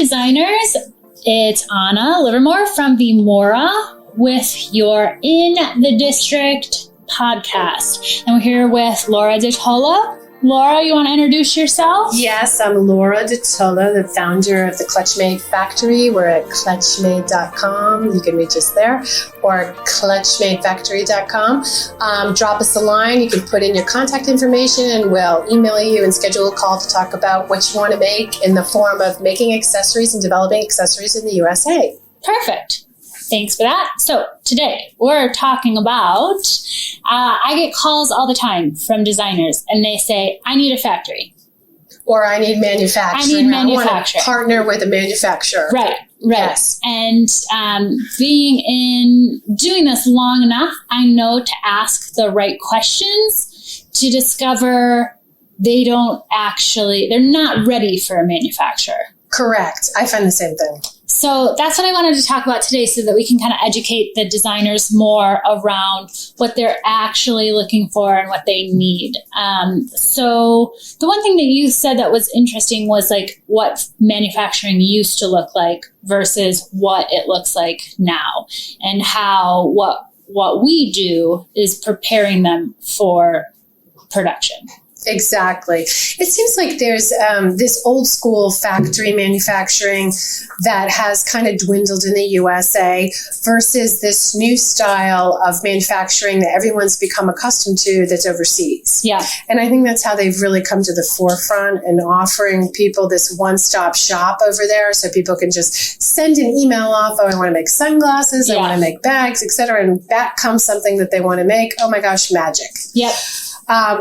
designers. It's Anna Livermore from Vimora with your In the District podcast. And we're here with Laura DeTola. Laura, you want to introduce yourself? Yes, I'm Laura DeTola, the founder of the Clutchmade Factory. We're at clutchmade.com. You can reach us there, or clutchmadefactory.com. Drop us a line. You can put in your contact information and we'll email you and schedule a call to talk about what you want to make in the form of making accessories and developing accessories in the USA. Perfect. Thanks for that. So today we're talking about, I get calls all the time from designers and they say, I need a factory. Or I need manufacturing. I want to partner with a manufacturer. Right. Yes. And doing this long enough, I know to ask the right questions to discover they're not ready for a manufacturer. Correct. I find the same thing. So that's what I wanted to talk about today so that we can kind of educate the designers more around what they're actually looking for and what they need. So the one thing that you said that was interesting was like what manufacturing used to look like versus what it looks like now, and how what we do is preparing them for production. Exactly. It seems like there's this old school factory manufacturing that has kind of dwindled in the USA versus this new style of manufacturing that everyone's become accustomed to that's overseas. Yeah. And I think that's how they've really come to the forefront and offering people this one-stop shop over there so people can just send an email off, oh, I want to make sunglasses, I want to make bags, etc. And back comes something that they want to make. Oh my gosh, magic. Yep.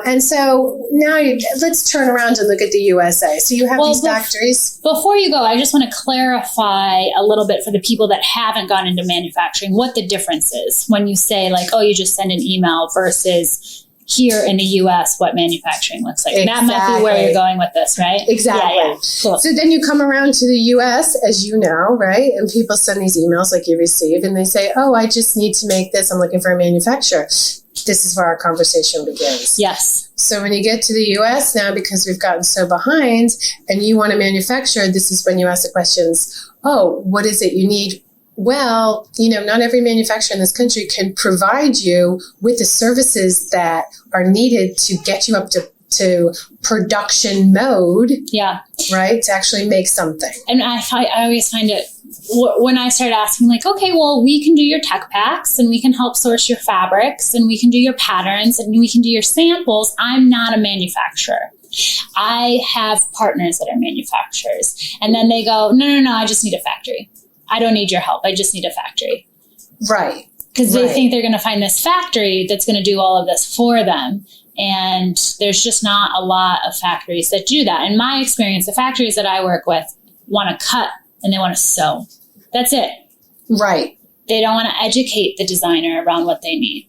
And so now let's turn around and look at the USA. So you have these factories. Before you go, I just want to clarify a little bit for the people that haven't gone into manufacturing, what the difference is when you say like, oh, you just send an email versus here in the US, what manufacturing looks like. Exactly. That might be where you're going with this, right? Exactly. Yeah. Cool. So then you come around to the US, as you know, right? And people send these emails like you receive and they say, oh, I just need to make this. I'm looking for a manufacturer. This is where our conversation begins. Yes. So when you get to the U.S. now, because we've gotten so behind and you want to manufacture, this is when you ask the questions, oh, what is it you need? Well, not every manufacturer in this country can provide you with the services that are needed to get you up to production mode. Yeah. Right? To actually make something. And I always find it, when I start asking like, okay, well, we can do your tech packs and we can help source your fabrics and we can do your patterns and we can do your samples. I'm not a manufacturer. I have partners that are manufacturers. And then they go, no, I just need a factory. I don't need your help. I just need a factory. Right. Because they think they're going to find this factory that's going to do all of this for them. And there's just not a lot of factories that do that. In my experience, the factories that I work with want to cut and they want to sew. That's it. Right. They don't want to educate the designer around what they need.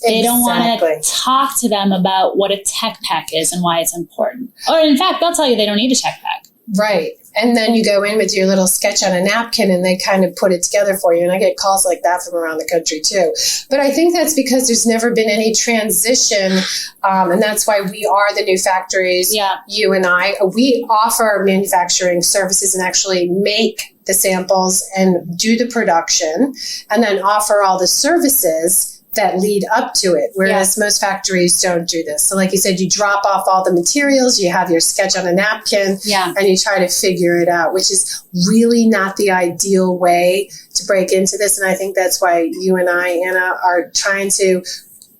They don't want to talk to them about what a tech pack is and why it's important. Or in fact, they'll tell you they don't need a tech pack. Right. And then you go in with your little sketch on a napkin and they kind of put it together for you. And I get calls like that from around the country too. But I think that's because there's never been any transition. And that's why we are the new factories. Yeah. You and I, we offer manufacturing services and actually make the samples and do the production and then offer all the services that lead up to it, whereas most factories don't do this. So like you said, you drop off all the materials, you have your sketch on a napkin, and you try to figure it out, which is really not the ideal way to break into this. And I think that's why you and I, Anna, are trying to,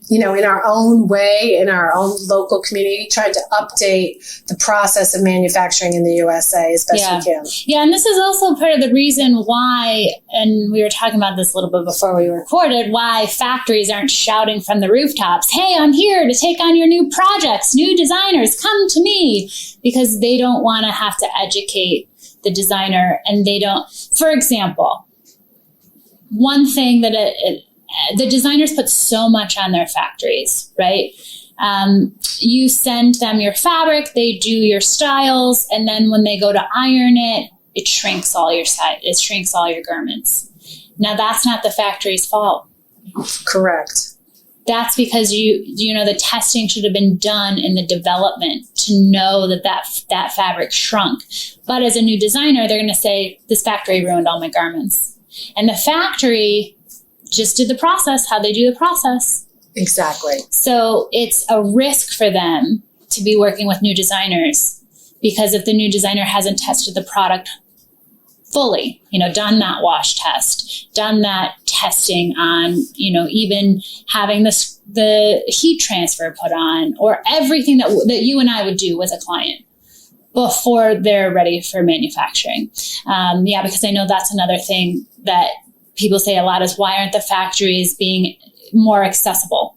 in our own way, in our own local community, trying to update the process of manufacturing in the USA as best we can. Yeah, and this is also part of the reason why, and we were talking about this a little bit before we recorded, why factories aren't shouting from the rooftops, hey, I'm here to take on your new projects, new designers, come to me, because they don't want to have to educate the designer, and they don't, for example, one thing that the designers put so much on their factories, right? You send them your fabric, they do your styles, and then when they go to iron it, it shrinks all your garments. Now that's not the factory's fault. Correct. That's because you know the testing should have been done in the development to know that fabric shrunk. But as a new designer, they're going to say, this factory ruined all my garments. And the factory just did the process, how they do the process. Exactly. So it's a risk for them to be working with new designers, because if the new designer hasn't tested the product fully, you know, done that wash test, done that testing on, you know, even having the heat transfer put on, or everything that you and I would do with a client before they're ready for manufacturing. Because I know that's another thing that people say a lot is, why aren't the factories being more accessible?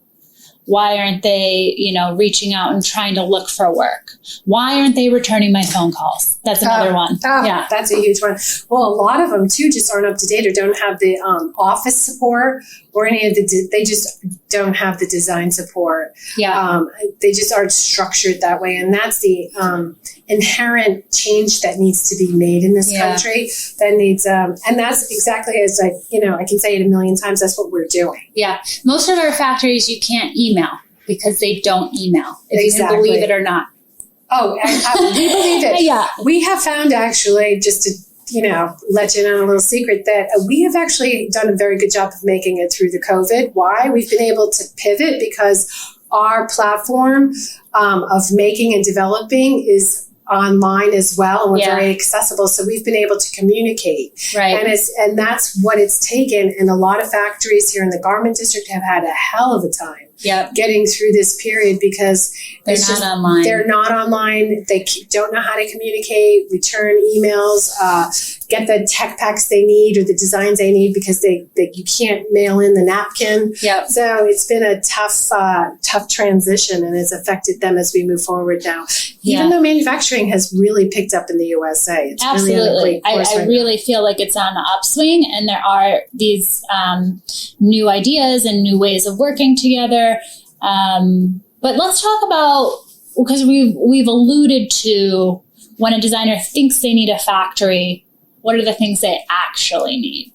Why aren't they, you know, reaching out and trying to look for work? Why aren't they returning my phone calls? That's another one. Yeah, that's a huge one. Well, a lot of them too just aren't up to date or don't have the office support or any of they just don't have the design support. Yeah. They just aren't structured that way. And that's the inherent change that needs to be made in this country that needs, and that's exactly as I can say it a million times, that's what we're doing. Yeah. Most of our factories, you can't email because they don't email, if you can believe it or not. Oh, we believe it. Yeah. We have found actually, just to, let you know a little secret, that we have actually done a very good job of making it through the COVID. Why? We've been able to pivot because our platform of making and developing is online as well, and we're very accessible. So we've been able to communicate, right? And that's what it's taken. And a lot of factories here in the garment district have had a hell of a time getting through this period because they're not online. They're not online. They don't know how to communicate, return emails, get the tech packs they need or the designs they need because you can't mail in the napkin. Yep. So it's been a tough transition, and it's affected them as we move forward now. Even though manufacturing has really picked up in the USA. It's absolutely. Really I really feel like it's on the upswing, and there are these new ideas and new ways of working together. But let's talk about, because we've alluded to when a designer thinks they need a factory, what are the things they actually need?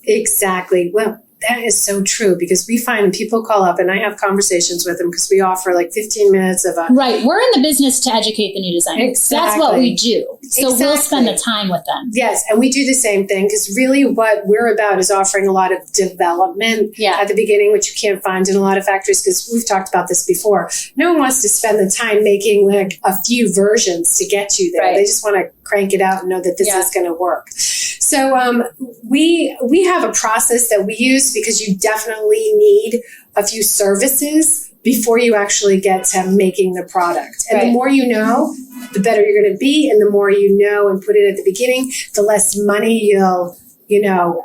Exactly. Well, that is so true, because we find people call up and I have conversations with them because we offer like 15 minutes of a... Right. We're in the business to educate the new designers. Exactly. That's what we do. So we'll spend the time with them. Yes. And we do the same thing, because really what we're about is offering a lot of development at the beginning, which you can't find in a lot of factories, because we've talked about this before. No one wants to spend the time making like a few versions to get you there. Right. They just want to crank it out and know that this is going to work. So we have a process that we use, because you definitely need a few services before you actually get to making the product. And the more you know, the better you're going to be. And the more you know and put it at the beginning, the less money you'll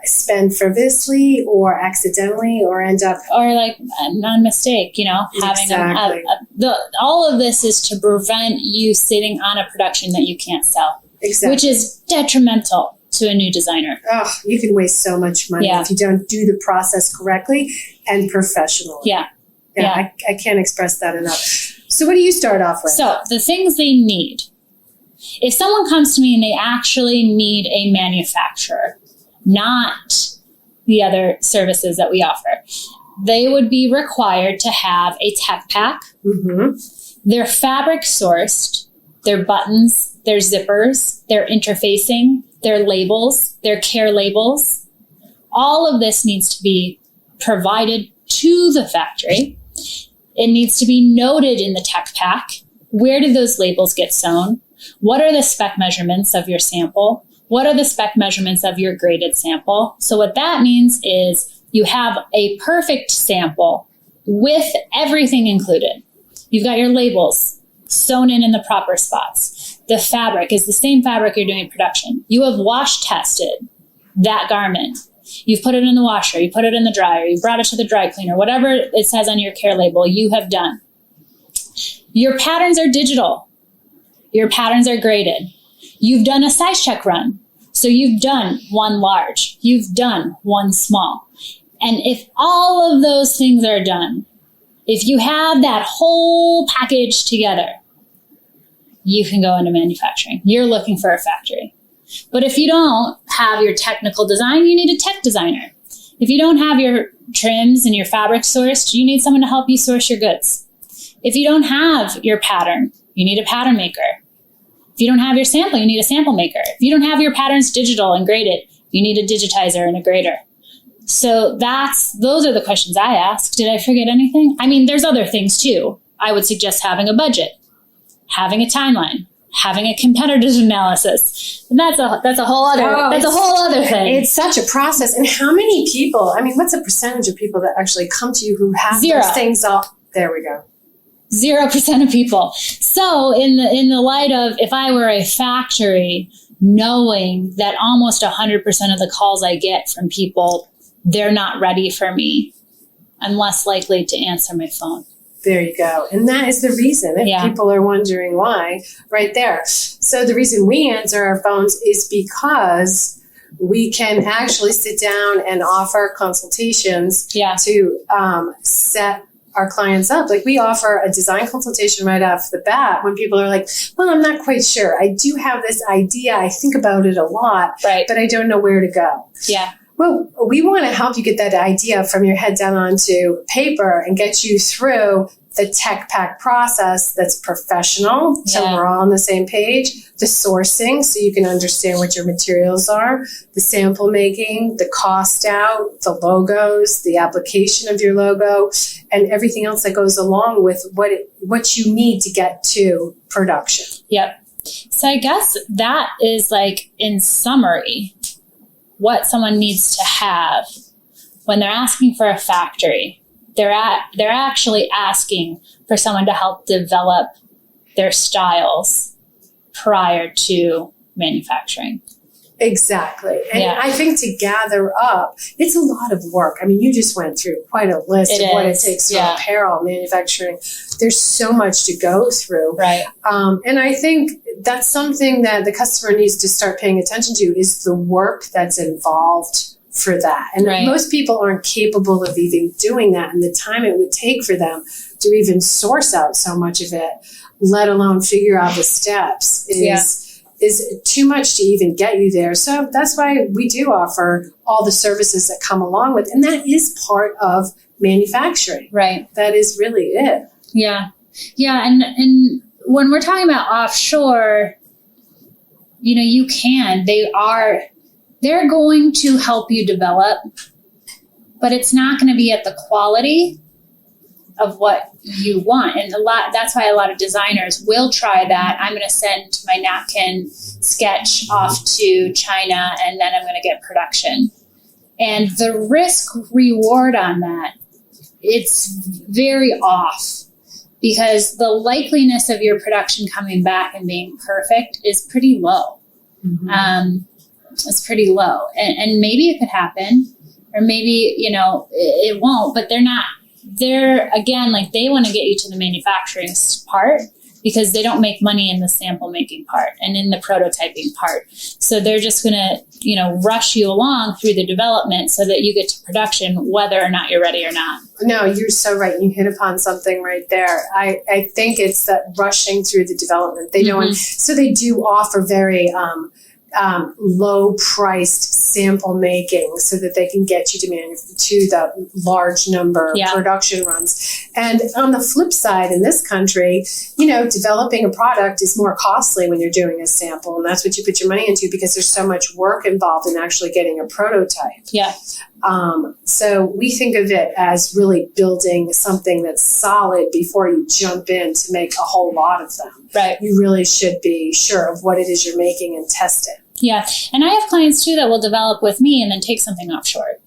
spend frivolously or accidentally or end up... Or like a mistake, having all of this is to prevent you sitting on a production that you can't sell. Exactly. Which is detrimental to a new designer. Oh, you can waste so much money if you don't do the process correctly and professionally. Yeah. I can't express that enough. So what do you start off with? So the things they need. If someone comes to me and they actually need a manufacturer, not the other services that we offer, they would be required to have a tech pack, their fabric sourced, their buttons, their zippers, their interfacing, their labels, their care labels. All of this needs to be provided to the factory. It needs to be noted in the tech pack. Where did those labels get sewn? What are the spec measurements of your sample? What are the spec measurements of your graded sample? So what that means is you have a perfect sample with everything included. You've got your labels sewn in the proper spots. The fabric is the same fabric you're doing production. You have wash tested that garment. You've put it in the washer. You put it in the dryer. You brought it to the dry cleaner. Whatever it says on your care label, you have done. Your patterns are digital. Your patterns are graded. You've done a size check run. So you've done one large. You've done one small. And if all of those things are done, if you have that whole package together, you can go into manufacturing. You're looking for a factory. But if you don't have your technical design, you need a tech designer. If If you don't have your trims and your fabric sourced, you need someone to help you source your goods. If you don't have your pattern, you need a pattern maker. If you don't have your sample, you need a sample maker. If you don't have your patterns digital and graded, you need a digitizer and a grader. So those are the questions I ask. Did I forget anything? I mean, there's other things too. I would suggest having a budget, having a timeline, having a competitors analysis. And that's a whole other thing. It's such a process. And how many people, I mean, what's the percentage of people that actually come to you who have Zero. those things all? There we go. 0% of people. So in the light of, if I were a factory, knowing that almost 100% of the calls I get from people, they're not ready for me, I'm less likely to answer my phone. There you go. And that is the reason, if people are wondering why, right there. So the reason we answer our phones is because we can actually sit down and offer consultations to set our clients up. Like, we offer a design consultation right off the bat when people are like, well, I'm not quite sure. I do have this idea. I think about it a lot, but I don't know where to go. Yeah. Well, we want to help you get that idea from your head down onto paper and get you through the tech pack process that's professional, so we're all on the same page, the sourcing, so you can understand what your materials are, the sample making, the cost out, the logos, the application of your logo, and everything else that goes along with what you need to get to production. Yep. So I guess that is, like, in summary, what someone needs to have when they're asking for a factory. They're actually asking for someone to help develop their styles prior to manufacturing. Exactly. And I think to gather up, it's a lot of work. I mean, you just went through quite a list of what it takes for apparel manufacturing. There's so much to go through. Right. And I think that's something that the customer needs to start paying attention to, is the work that's involved for that. And most people aren't capable of even doing that, and the time it would take for them to even source out so much of it, let alone figure out the steps, is too much to even get you there. So that's why we do offer all the services that come along with, and that is part of manufacturing. Right. That is really it. Yeah. Yeah. And when we're talking about offshore, they're going to help you develop, but it's not going to be at the quality of what you want. And that's why a lot of designers will try that. I'm going to send my napkin sketch off to China, and then I'm going to get production. And the risk reward on that, it's very off, because the likeliness of your production coming back and being perfect is pretty low. Mm-hmm. It's pretty low, and maybe it could happen, or maybe, it won't, but they're again, like, they want to get you to the manufacturing part, because they don't make money in the sample making part and in the prototyping part. So they're just going to, rush you along through the development so that you get to production, whether or not you're ready or not. No, you're so right. You hit upon something right there. I think it's that rushing through the development. They don't, so they do offer very, low-priced sample making so that they can get you to the large number production runs. And on the flip side, in this country, developing a product is more costly when you're doing a sample, and that's what you put your money into, because there's so much work involved in actually getting a prototype. Yeah. So we think of it as really building something that's solid before you jump in to make a whole lot of them. Right. You really should be sure of what it is you're making and test it. Yeah. And I have clients too that will develop with me and then take something offshore.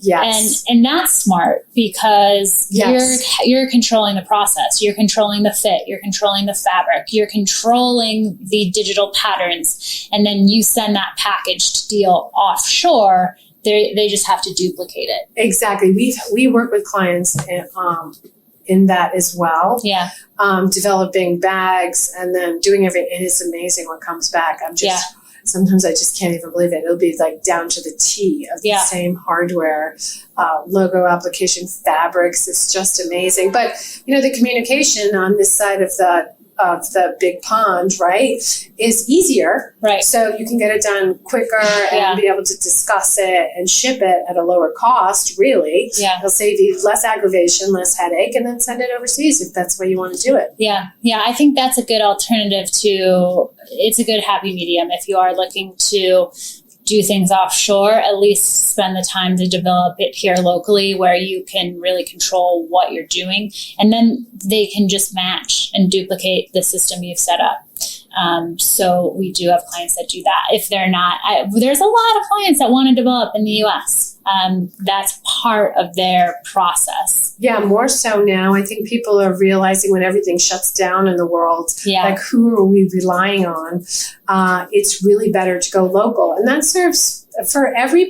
Yes. And that's smart, because you're controlling the process. You're controlling the fit. You're controlling the fabric. You're controlling the digital patterns. And then you send that packaged deal offshore. They just have to duplicate it. Exactly. We work with clients in that as well. Yeah. Developing bags and then doing everything. It is amazing what comes back. Sometimes I just can't even believe it. It'll be like down to the T of the same hardware, logo application, fabrics. It's just amazing. But, the communication on this side of the of the big pond, right, is easier. Right. So you can get it done quicker and be able to discuss it and ship it at a lower cost, really. Yeah. It'll save you less aggravation, less headache, and then send it overseas if that's the way you want to do it. Yeah. Yeah. I think that's a good alternative to, it's a good happy medium if you are looking to do things offshore, at least spend the time to develop it here locally where you can really control what you're doing. And then they can just match and duplicate the system you've set up. So we do have clients that do that. If they're not, there's a lot of clients that want to develop in the US. That's part of their process. Yeah, more so now. I think people are realizing when everything shuts down in the world, like who are we relying on? It's really better to go local. And that serves for every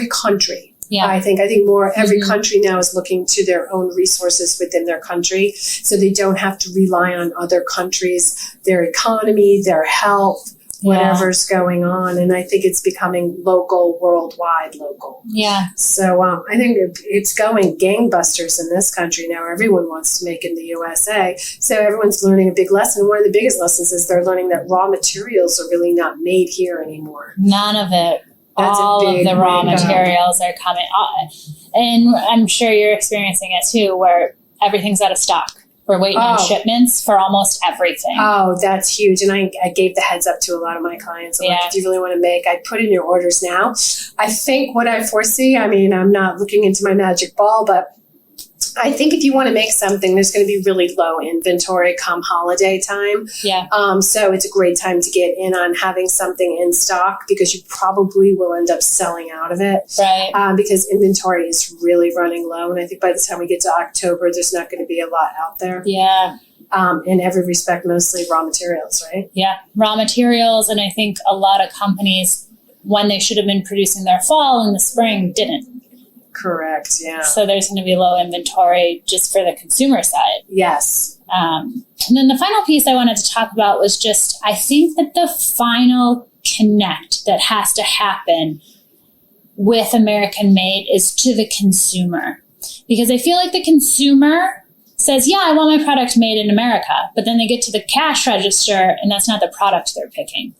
country. Yeah. I think more every country now is looking to their own resources within their country, so they don't have to rely on other countries, their economy, their health, whatever's going on. And I think it's becoming local, worldwide local. Yeah. So I think it's going gangbusters in this country now. Everyone wants to make in the USA. So everyone's learning a big lesson. One of the biggest lessons is they're learning that raw materials are really not made here anymore. None of it. All of the raw materials are coming. And I'm sure you're experiencing it too, where everything's out of stock. We're waiting on shipments for almost everything. Oh, that's huge. And I gave the heads up to a lot of my clients. I'm like, if you really want to make, I put in your orders now. I think what I foresee, I mean, I'm not looking into my magic ball, but I think if you want to make something, there's going to be really low inventory come holiday time. Yeah. So it's a great time to get in on having something in stock because you probably will end up selling out of it. Right. Because inventory is really running low. And I think by the time we get to October, there's not going to be a lot out there. Yeah. In every respect, mostly raw materials, right? Yeah. Raw materials. And I think a lot of companies, when they should have been producing their fall in the spring, didn't. Correct, yeah. So there's going to be low inventory just for the consumer side. Yes. And then the final piece I wanted to talk about was just, I think that the final connect that has to happen with American Made is to the consumer. Because I feel like the consumer says, yeah, I want my product made in America. But then they get to the cash register and that's not the product they're picking.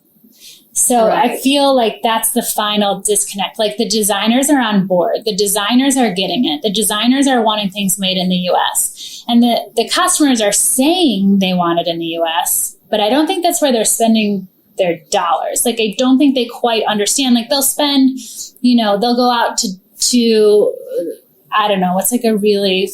So I feel like that's the final disconnect. Like the designers are on board. The designers are getting it. The designers are wanting things made in the US. And the customers are saying they want it in the US, but I don't think that's where they're spending their dollars. Like I don't think they quite understand. Like they'll spend, they'll go out to I don't know, what's like a really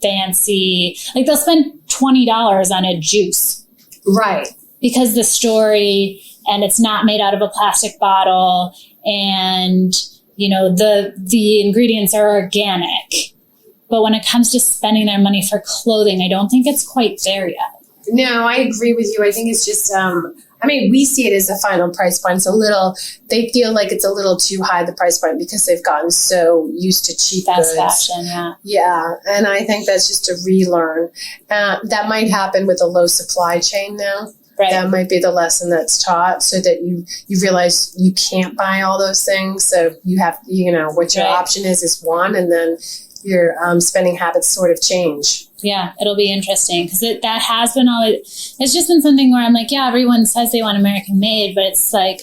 fancy, like they'll spend $20 on a juice. Right. Because the story, and it's not made out of a plastic bottle, and the ingredients are organic. But when it comes to spending their money for clothing, I don't think it's quite there yet. No, I agree with you. I think it's just we see it as a final price point. It's they feel like it's a little too high, the price point, because they've gotten so used to cheap fast goods. Fashion, yeah. Yeah, and I think that's just a relearn. That might happen with a low supply chain now. Right. That might be the lesson that's taught, so that you realize you can't buy all those things. So you have, what your option is one, and then your spending habits sort of change. Yeah, it'll be interesting because that has been it's just been something where I'm like, yeah, everyone says they want American made, but it's like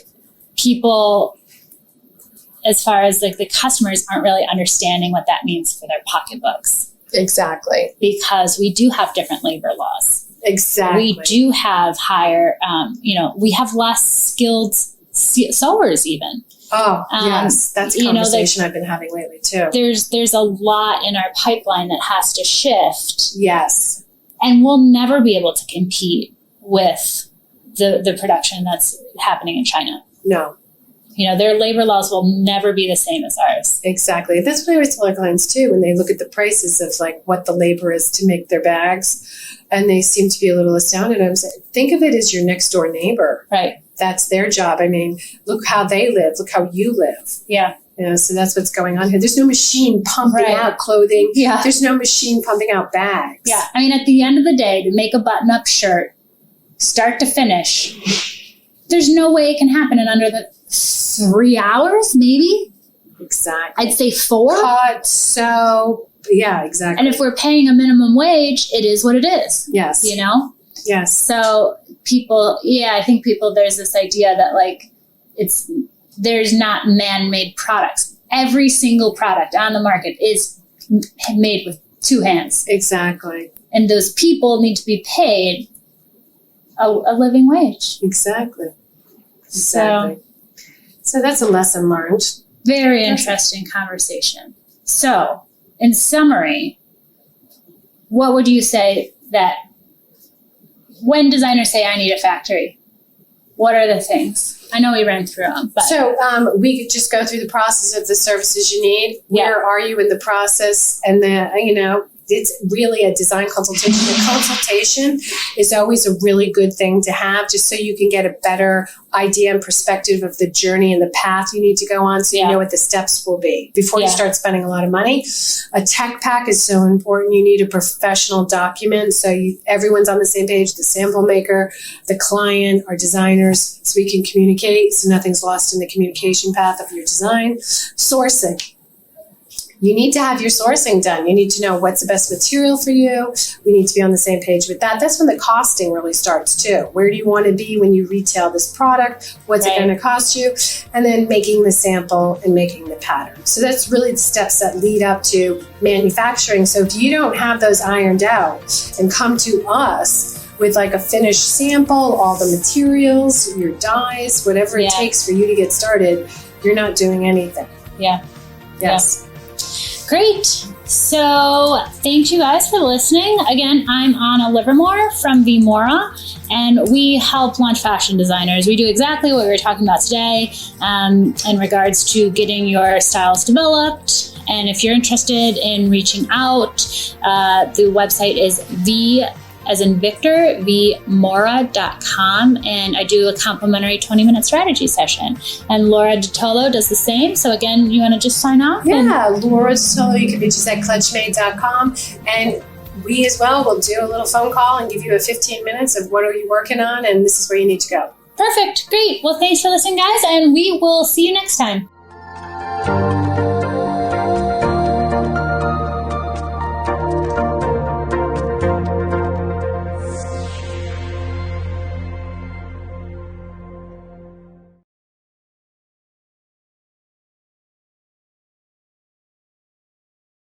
people, as far as like the customers, aren't really understanding what that means for their pocketbooks. Exactly. Because we do have different labor laws. Exactly. We do have higher, we have less skilled sewers even. Oh, yes. That's a conversation I've been having lately too. There's a lot in our pipeline that has to shift. Yes. And we'll never be able to compete with the production that's happening in China. No. Their labor laws will never be the same as ours. Exactly. That's what I always tell our clients too, when they look at the prices of like what the labor is to make their bags, and they seem to be a little astounded. I'm saying, think of it as your next door neighbor. Right. That's their job. I mean, look how they live. Look how you live. Yeah. So that's what's going on here. There's no machine pumping out clothing. Yeah. There's no machine pumping out bags. Yeah. I mean, at the end of the day, to make a button-up shirt, start to finish, there's no way it can happen in under the 3 hours, maybe? Exactly. I'd say 4. Cut, sew. Yeah, exactly. And if we're paying a minimum wage, it is what it is. Yes. Yes. So people, I think there's this idea that like there's not man-made products. Every single product on the market is made with two hands. Exactly. And those people need to be paid a living wage. Exactly. So that's a lesson learned. Very interesting conversation. So, in summary, what would you say that when designers say, I need a factory, what are the things? I know we ran through them. But. So we could just go through the process of the services you need. Where are you in the process? And then, it's really a design consultation. The consultation is always a really good thing to have just so you can get a better idea and perspective of the journey and the path you need to go on so you know what the steps will be before you start spending a lot of money. A tech pack is so important. You need a professional document so everyone's on the same page, the sample maker, the client, our designers, so we can communicate so nothing's lost in the communication path of your design. Sourcing. You need to have your sourcing done. You need to know what's the best material for you. We need to be on the same page with that. That's when the costing really starts too. Where do you want to be when you retail this product? What's it going to cost you? And then making the sample and making the pattern. So that's really the steps that lead up to manufacturing. So if you don't have those ironed out and come to us with like a finished sample, all the materials, your dyes, whatever it takes for you to get started, you're not doing anything. Yeah. Yes. Yeah. Great. So thank you guys for listening. Again, I'm Anna Livermore from Vmora, and we help launch fashion designers. We do exactly what we were talking about today in regards to getting your styles developed. And if you're interested in reaching out, the website is as in Victor, vmora.com, and I do a complimentary 20-minute strategy session. And Laura DiTolo does the same. So again, you want to just sign off? Yeah, Laura DiTolo, you can reach us at clutchmade.com. And we as well will do a little phone call and give you a 15 minutes of what are you working on, and this is where you need to go. Perfect. Great. Well, thanks for listening, guys, and we will see you next time.